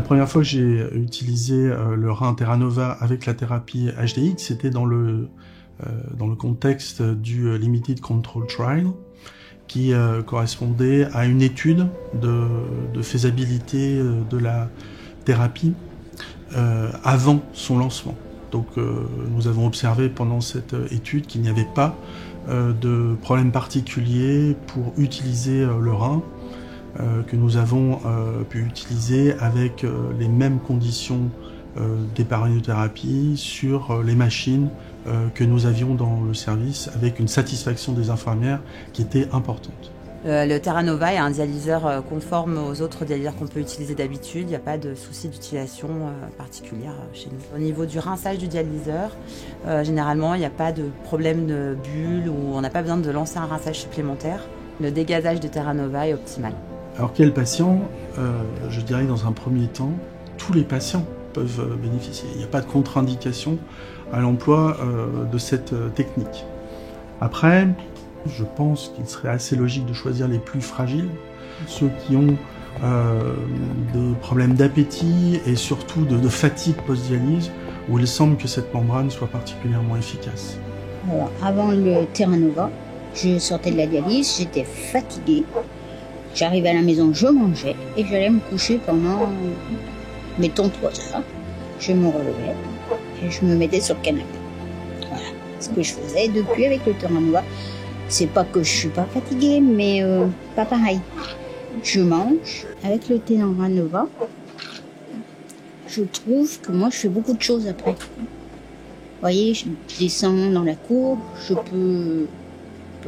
première fois que j'ai utilisé le rein Terra Nova avec la thérapie HDX, c'était dans le contexte du Limited Control Trial, qui correspondait à une étude de faisabilité de la thérapie avant son lancement. Donc nous avons observé pendant cette étude qu'il n'y avait pas de problème particulier pour utiliser le rein, que nous avons pu utiliser avec les mêmes conditions d'épargnothérapie sur les machines que nous avions dans le service, avec une satisfaction des infirmières qui était importante. Le Terra Nova est un dialyseur conforme aux autres dialyseurs qu'on peut utiliser d'habitude. Il n'y a pas de souci d'utilisation particulière chez nous. Au niveau du rinçage du dialyseur, généralement, il n'y a pas de problème de bulle ou on n'a pas besoin de lancer un rinçage supplémentaire. Le dégazage de Terra Nova est optimal. Alors quel patient? Je dirais que dans un premier temps, tous les patients peuvent bénéficier. Il n'y a pas de contre-indication à l'emploi de cette technique. Après, je pense qu'il serait assez logique de choisir les plus fragiles, ceux qui ont des problèmes d'appétit et surtout de fatigue post-dialyse, où il semble que cette membrane soit particulièrement efficace. Alors, avant le Terra Nova, je sortais de la dialyse, j'étais fatiguée. J'arrivais à la maison, je mangeais et j'allais me coucher pendant, mettons, 3 heures. Je me relevais et je me mettais sur le canapé. Voilà ce que je faisais. Depuis, avec le Terra Nova, c'est pas que je suis pas fatiguée, mais pas pareil. Je mange avec le Terra Nova. Je trouve que moi, je fais beaucoup de choses après. Vous voyez, je descends dans la cour, je peux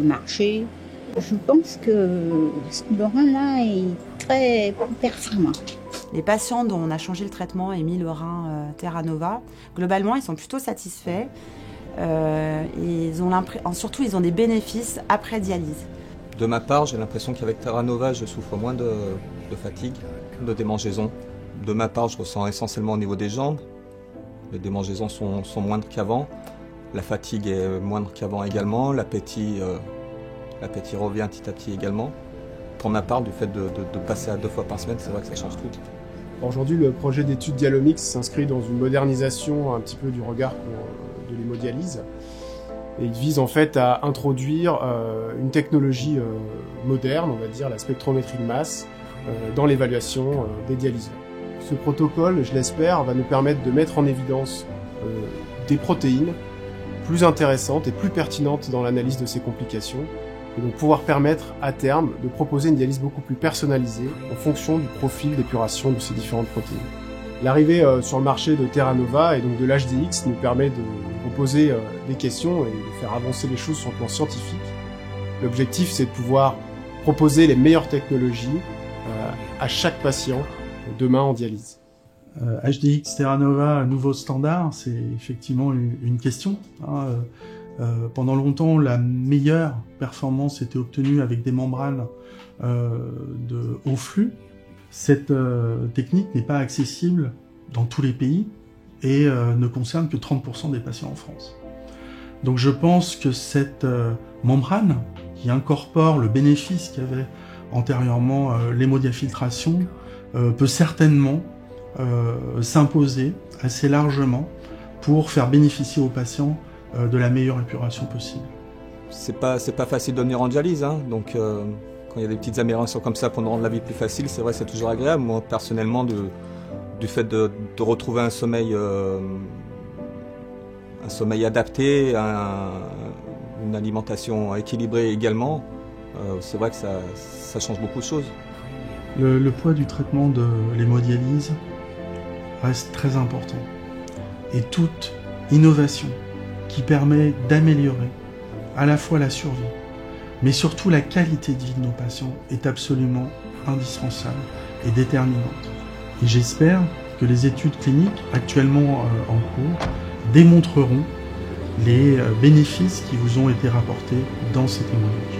marcher. Je pense que le rein là est très performant. Les patients dont on a changé le traitement et mis le rein Terra Nova, globalement, ils sont plutôt satisfaits. Surtout, ils ont des bénéfices après dialyse. De ma part, j'ai l'impression qu'avec Terra Nova, je souffre moins de fatigue, de démangeaisons. De ma part, je ressens essentiellement au niveau des jambes. Les démangeaisons sont moindres qu'avant. La fatigue est moindre qu'avant également. L'appétit revient petit à petit également. Pour ma part, du fait de passer à 2 fois par semaine, c'est vrai que ça change tout. Aujourd'hui, le projet d'étude Dialomix s'inscrit dans une modernisation un petit peu du regard de l'hémodialyse. Et il vise en fait à introduire une technologie moderne, on va dire la spectrométrie de masse, dans l'évaluation des dialyseurs. Ce protocole, je l'espère, va nous permettre de mettre en évidence des protéines plus intéressantes et plus pertinentes dans l'analyse de ces complications, et donc pouvoir permettre à terme de proposer une dialyse beaucoup plus personnalisée en fonction du profil d'épuration de ces différentes protéines. L'arrivée sur le marché de Terra Nova et donc de l'HDX nous permet de poser des questions et de faire avancer les choses sur le plan scientifique. L'objectif, c'est de pouvoir proposer les meilleures technologies à chaque patient demain en dialyse. HDX Terra Nova, nouveau standard, c'est effectivement une question. Pendant longtemps, la meilleure performance était obtenue avec des membranes de haut flux. Cette technique n'est pas accessible dans tous les pays et ne concerne que 30% des patients en France. Donc je pense que cette membrane qui incorpore le bénéfice qu'avait antérieurement l'hémodiafiltration peut certainement s'imposer assez largement pour faire bénéficier aux patients de la meilleure épuration possible. C'est pas facile de venir en dialyse, hein, donc quand il y a des petites améliorations comme ça pour nous rendre la vie plus facile, c'est vrai que c'est toujours agréable. Moi personnellement, du fait de retrouver un sommeil adapté, une alimentation équilibrée également, c'est vrai que ça change beaucoup de choses. Le poids du traitement de l'hémodialyse reste très important. Et toute innovation qui permet d'améliorer à la fois la survie, mais surtout la qualité de vie de nos patients est absolument indispensable et déterminante. Et j'espère que les études cliniques actuellement en cours démontreront les bénéfices qui vous ont été rapportés dans ces témoignages.